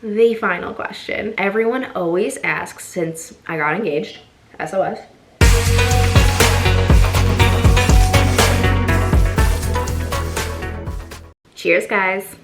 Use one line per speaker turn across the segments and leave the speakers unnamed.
the final question. Everyone always asks since I got engaged, SOS. Cheers, guys.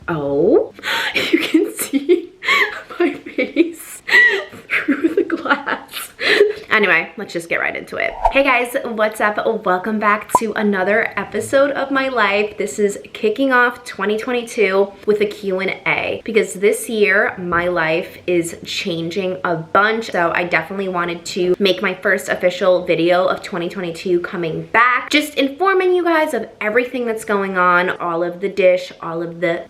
Oh, you can see my face through the glass. Anyway, let's just get right into it. Hey guys, what's up? Welcome back to another episode of my life. This is kicking off 2022 with a Q&A because this year my life is changing a bunch. So I definitely wanted to make my first official video of 2022 coming back, just informing you guys of everything that's going on, all of the dish, all of the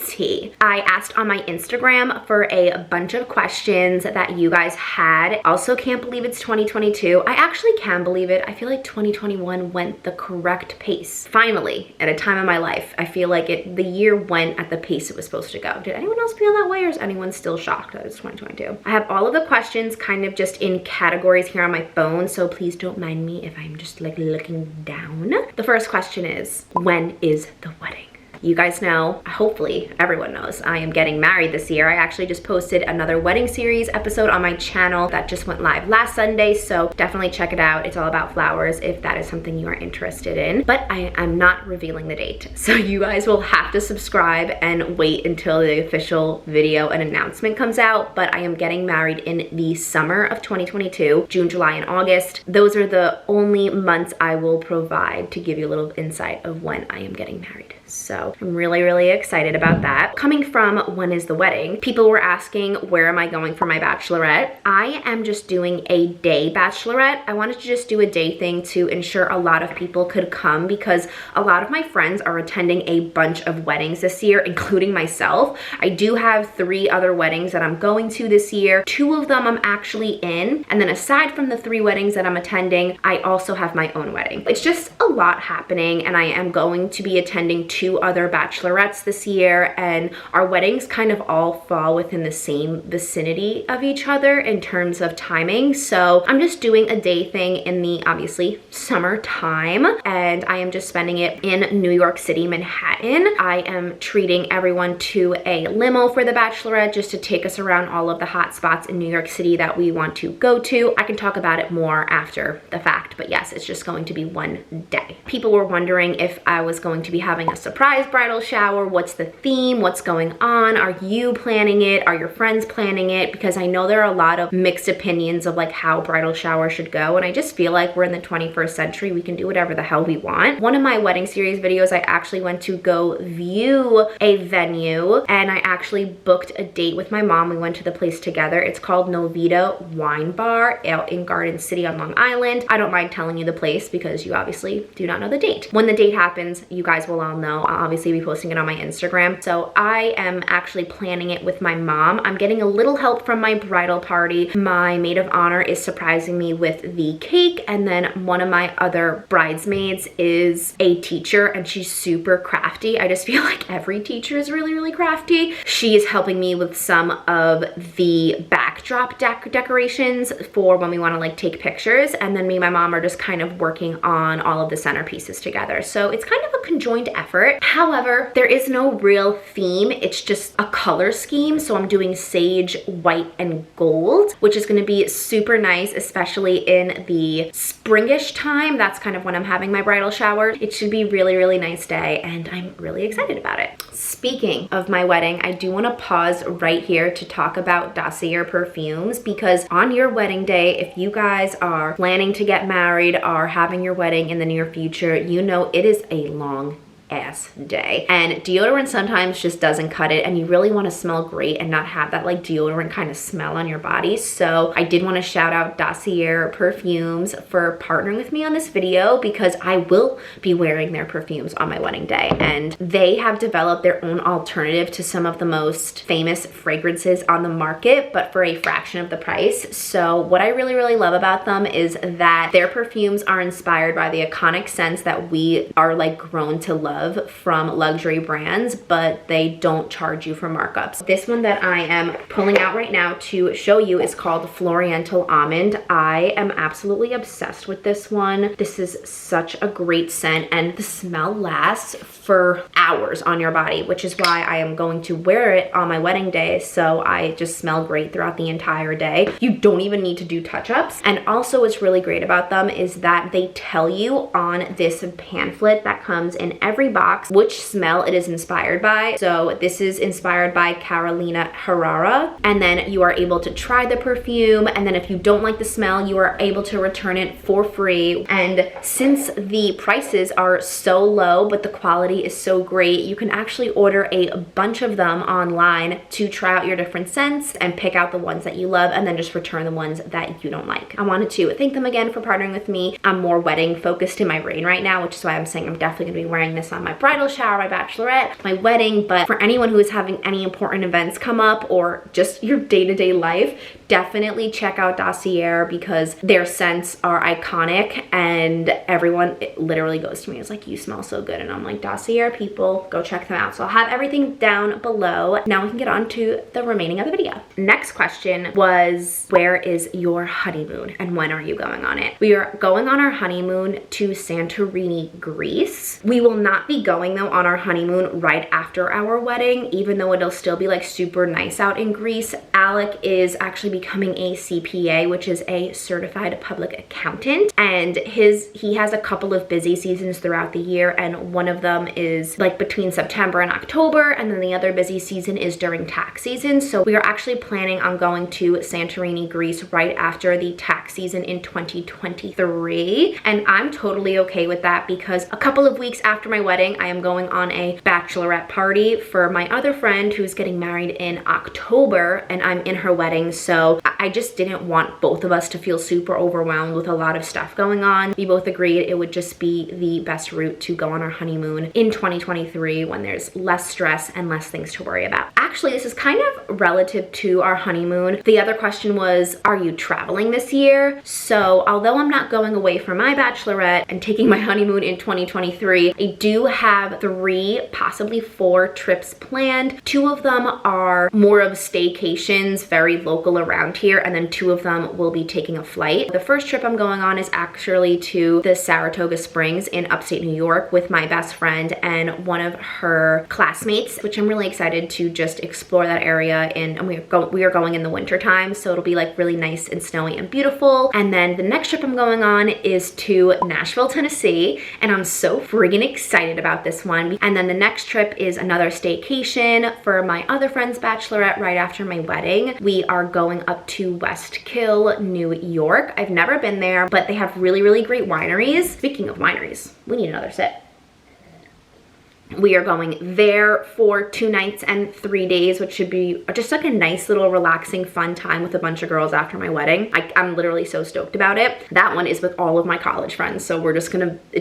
tea. I asked on my Instagram for a bunch of questions that you guys had. Also can't believe it's 2022. I actually can believe it. I feel like 2021 went the correct pace. Finally, at a time in my life, I feel like the year went at the pace it was supposed to go. Did anyone else feel that way, or is anyone still shocked that it's 2022? I have all of the questions kind of just in categories here on my phone, so please don't mind me if I'm just like looking down. The first question is, when is the wedding? You guys know, hopefully everyone knows, I am getting married this year. I actually just posted another wedding series episode on my channel that just went live last Sunday, so definitely check it out. It's all about flowers if that is something you are interested in. But I'm not revealing the date, so you guys will have to subscribe and wait until the official video and announcement comes out. But I am getting married in the summer of 2022, June, July, and August. Those are the only months I will provide to give you a little insight of when I am getting married. So I'm really, really excited about that. Coming from when is the wedding, people were asking, where am I going for my bachelorette? I am just doing a day bachelorette. I wanted to just do a day thing to ensure a lot of people could come because a lot of my friends are attending a bunch of weddings this year, including myself. I do have 3 other weddings that I'm going to this year. 2 of them I'm actually in. And then aside from the 3 weddings that I'm attending, I also have my own wedding. It's just a lot happening, and I am going to be attending 2 other bachelorettes this year, and our weddings kind of all fall within the same vicinity of each other in terms of timing. So I'm just doing a day thing in the obviously summertime, and I am just spending it in New York City, Manhattan. I am treating everyone to a limo for the bachelorette just to take us around all of the hot spots in New York City that we want to go to. I can talk about it more after the fact, but yes, it's just going to be one day. People were wondering if I was going to be having a surprise bridal shower. What's the theme? What's going on? Are you planning it? Are your friends planning it? Because I know there are a lot of mixed opinions of like how bridal shower should go, and I just feel like we're in the 21st century. We can do whatever the hell we want. One of my wedding series videos, I actually went to go view a venue, and I actually booked a date with my mom. We went to the place together. It's called Novita Wine Bar out in Garden City on Long Island. I don't mind telling you the place because you obviously do not know the date. When the date happens, you guys will all know. I'll obviously be posting it on my Instagram. So I am actually planning it with my mom. I'm getting a little help from my bridal party. My maid of honor is surprising me with the cake, and then one of my other bridesmaids is a teacher, and she's super crafty. I just feel like every teacher is really, really crafty. She is helping me with some of the backdrop decorations for when we want to like take pictures, and then me and my mom are just kind of working on all of the centerpieces together. So it's kind of a conjoined effort. However, there is no real theme. It's just a color scheme. So I'm doing sage, white, and gold, which is going to be super nice, especially in the springish time. That's kind of when I'm having my bridal shower. It should be really, really nice day, and I'm really excited about it. Speaking of my wedding, I do want to pause right here to talk about dossier perfumes, because on your wedding day, if you guys are planning to get married or having your wedding in the near future, you know it is a long ass day, and deodorant sometimes just doesn't cut it, and you really want to smell great and not have that like deodorant kind of smell on your body. So I did want to shout out Dossier Perfumes for partnering with me on this video, because I will be wearing their perfumes on my wedding day, and they have developed their own alternative to some of the most famous fragrances on the market, but for a fraction of the price. So what I really, really love about them is that their perfumes are inspired by the iconic scents that we are like grown to love love from luxury brands, but they don't charge you for markups. This one that I am pulling out right now to show you is called Floriental Almond. I am absolutely obsessed with this one. This is such a great scent, and the smell lasts for hours on your body, which is why I am going to wear it on my wedding day, so I just smell great throughout the entire day. You don't even need to do touch-ups. And also what's really great about them is that they tell you on this pamphlet that comes in every box which smell it is inspired by. So this is inspired by Carolina Herrera, and then you are able to try the perfume, and then if you don't like the smell, you are able to return it for free. And since the prices are so low but the quality is so great, you can actually order a bunch of them online to try out your different scents and pick out the ones that you love, and then just return the ones that you don't like. I wanted to thank them again for partnering with me. I'm more wedding focused in my brain right now, which is why I'm saying I'm definitely gonna be wearing this on my bridal shower, my bachelorette, my wedding. But for anyone who is having any important events come up or just your day-to-day life, definitely check out Dossier, because their scents are iconic, and everyone literally goes to me, it's like, you smell so good, and I'm like, Dossier people, go check them out. So I'll have everything down below. Now we can get on to the remaining of the video. Next question was, where is your honeymoon and when are you going on it? We are going on our honeymoon to Santorini, Greece. We will not be going though on our honeymoon right after our wedding, even though it'll still be like super nice out in Greece. Alec is actually becoming a CPA, which is a certified public accountant, and he has a couple of busy seasons throughout the year, and one of them is like between September and October, and then the other busy season is during tax season. So we are actually planning on going to Santorini, Greece right after the tax season in 2023, and I'm totally okay with that, because a couple of weeks after my wedding I am going on a bachelorette party for my other friend who's getting married in October, and I'm in her wedding. So I just didn't want both of us to feel super overwhelmed with a lot of stuff going on. We both agreed it would just be the best route to go on our honeymoon in 2023 when there's less stress and less things to worry about. Actually, this is kind of relative to our honeymoon. The other question was, are you traveling this year? So although I'm not going away for my bachelorette and taking my honeymoon in 2023, I do have 3, possibly 4 trips planned. 2 of them are more of staycations, very local around here, and then 2 of them will be taking a flight. The first trip I'm going on is actually to the Saratoga Springs in upstate New York with my best friend and one of her classmates, which I'm really excited to just explore that area in, and we are going in the winter time, so it'll be like really nice and snowy and beautiful. And then the next trip I'm going on is to Nashville, Tennessee, and I'm so friggin' excited about this one. And then the next trip is another staycation for my other friend's bachelorette right after my wedding. We are going up to West Kill, New York. I've never been there, but they have really, really great wineries. Speaking of wineries, we need another sip. We are going there for 2 nights and 3 days, which should be just like a nice little relaxing fun time with a bunch of girls after my wedding. I'm literally so stoked about it. That one is with all of my college friends, so it's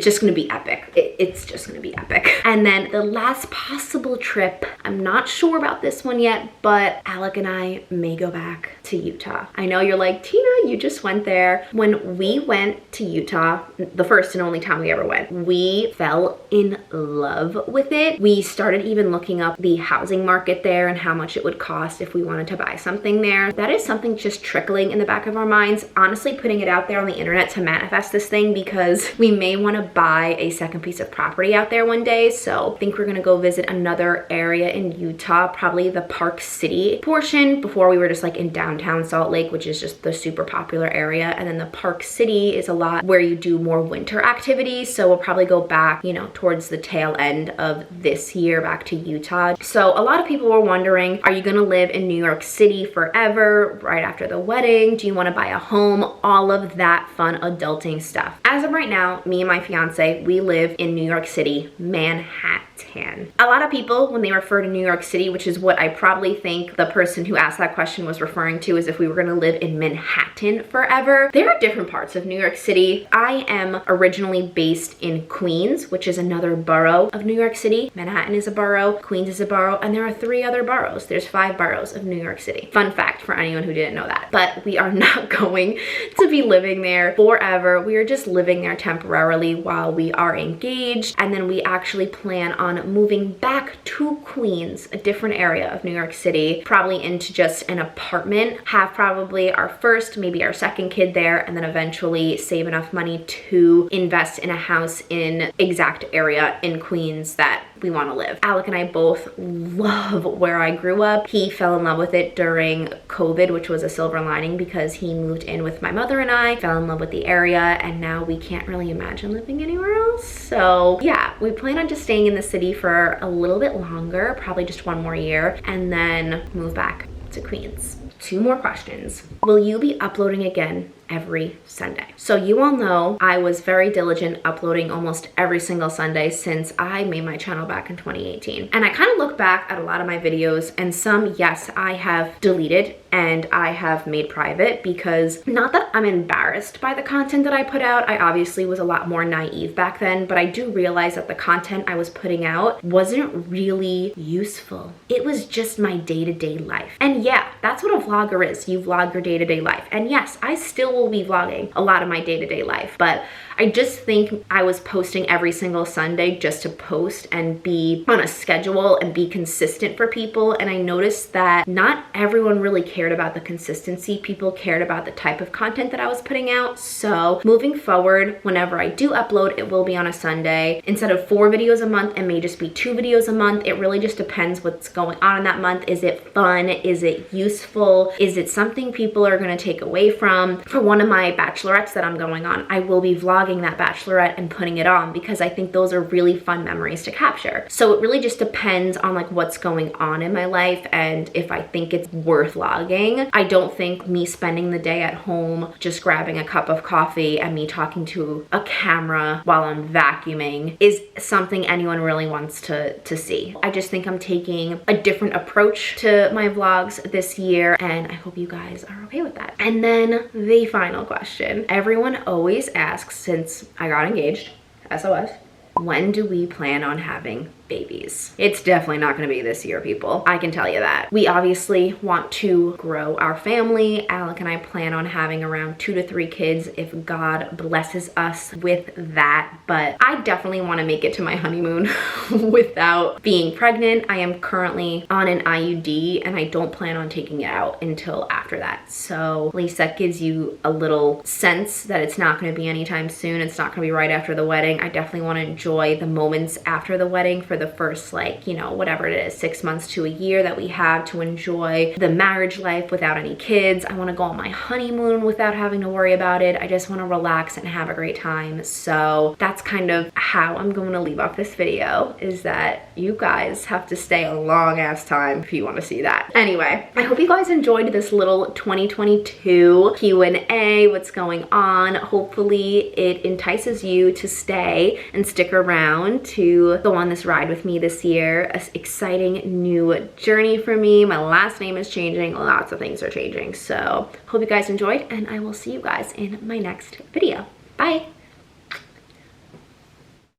just gonna be epic. It's just gonna be epic. And then the last possible trip, I'm not sure about this one yet, but Alec and I may go back to Utah. I know you're like, Tina, you just went there. When we went to Utah, the first and only time we ever went, we fell in love with it. We started even looking up the housing market there and how much it would cost if we wanted to buy something there. That is something just trickling in the back of our minds, honestly putting it out there on the internet to manifest this thing, because we may want to buy a second piece of property out there one day. So I think we're gonna go visit another area in Utah, probably the Park City portion. Before we were just like in downtown Salt Lake, which is just the super popular area, and then the Park City is a lot where you do more winter activities. So we'll probably go back, you know, towards the tail end of this year back to Utah. So a lot of people were wondering, are you gonna live in New York City forever right after the wedding? Do you want to buy a home? All of that fun adulting stuff. As of right now, me and my fiance, we live in New York City, Manhattan. A lot of people, when they refer to New York City, which is what I probably think the person who asked that question was referring to, is if we were gonna live in Manhattan forever. There are different parts of New York City. I am originally based in Queens, which is another borough of New York City, Manhattan is a borough, Queens is a borough, and there are 3 other boroughs. There's 5 boroughs of New York City. Fun fact for anyone who didn't know that. But we are not going to be living there forever. We are just living there temporarily while we are engaged, and then we actually plan on moving back to Queens, a different area of New York City, probably into just an apartment, have probably our first, maybe our second kid there, and then eventually save enough money to invest in a house in exact area in Queens that we want to live. Alec and I both love where I grew up. He fell in love with it during COVID, which was a silver lining because he moved in with my mother and I, fell in love with the area, and now we can't really imagine living anywhere else. So yeah, we plan on just staying in the city for a little bit longer, probably just 1 more year, and then move back to Queens. 2 more questions. Will you be uploading again every Sunday? So you all know I was very diligent uploading almost every single Sunday since I made my channel back in 2018. And I kind of look back at a lot of my videos, and some, yes, I have deleted and I have made private because, not that I'm embarrassed by the content that I put out. I obviously was a lot more naive back then, but I do realize that the content I was putting out wasn't really useful. It was just my day-to-day life. And yeah, that's what a vlogger is. You vlog your day-to-day life. And yes, I still will be vlogging a lot of my day-to-day life, but I just think I was posting every single Sunday just to post and be on a schedule and be consistent for people. And I noticed that not everyone really cared about the consistency. People cared about the type of content that I was putting out. So moving forward, whenever I do upload, it will be on a Sunday. Instead of 4 videos a month, it may just be 2 videos a month. It really just depends what's going on in that month. Is it fun? Is it useful? Is it something people are going to take away from? For one of my bachelorettes that I'm going on, I will be vlogging that bachelorette and putting it on because I think those are really fun memories to capture. So it really just depends on like what's going on in my life and if I think it's worth vlogging. I don't think me spending the day at home just grabbing a cup of coffee and me talking to a camera while I'm vacuuming is something anyone really wants to see. I just think I'm taking a different approach to my vlogs this year, and I hope you guys are okay with that. And then the final question. Everyone always asks, since I got engaged, SOS, when do we plan on having babies? It's definitely not going to be this year, people. I can tell you that. We obviously want to grow our family. Alec and I plan on having around 2 to 3 kids if God blesses us with that. But I definitely want to make it to my honeymoon without being pregnant. I am currently on an IUD and I don't plan on taking it out until after that. So at least that gives you a little sense that it's not going to be anytime soon. It's not going to be right after the wedding. I definitely want to enjoy the moments after the wedding for the first, like, you know, whatever it is, 6 months to a year that we have to enjoy the marriage life without any kids. I want to go on my honeymoon without having to worry about it. I just want to relax and have a great time. So that's kind of how I'm going to leave off this video, is that you guys have to stay a long ass time if you want to see that. Anyway, I hope you guys enjoyed this little 2022 Q&A, what's going on. Hopefully it entices you to stay and stick around to go on this ride with me this year. An exciting new journey for me. My last name is changing. Lots of things are changing. So hope you guys enjoyed, and I will see you guys in my next video. Bye.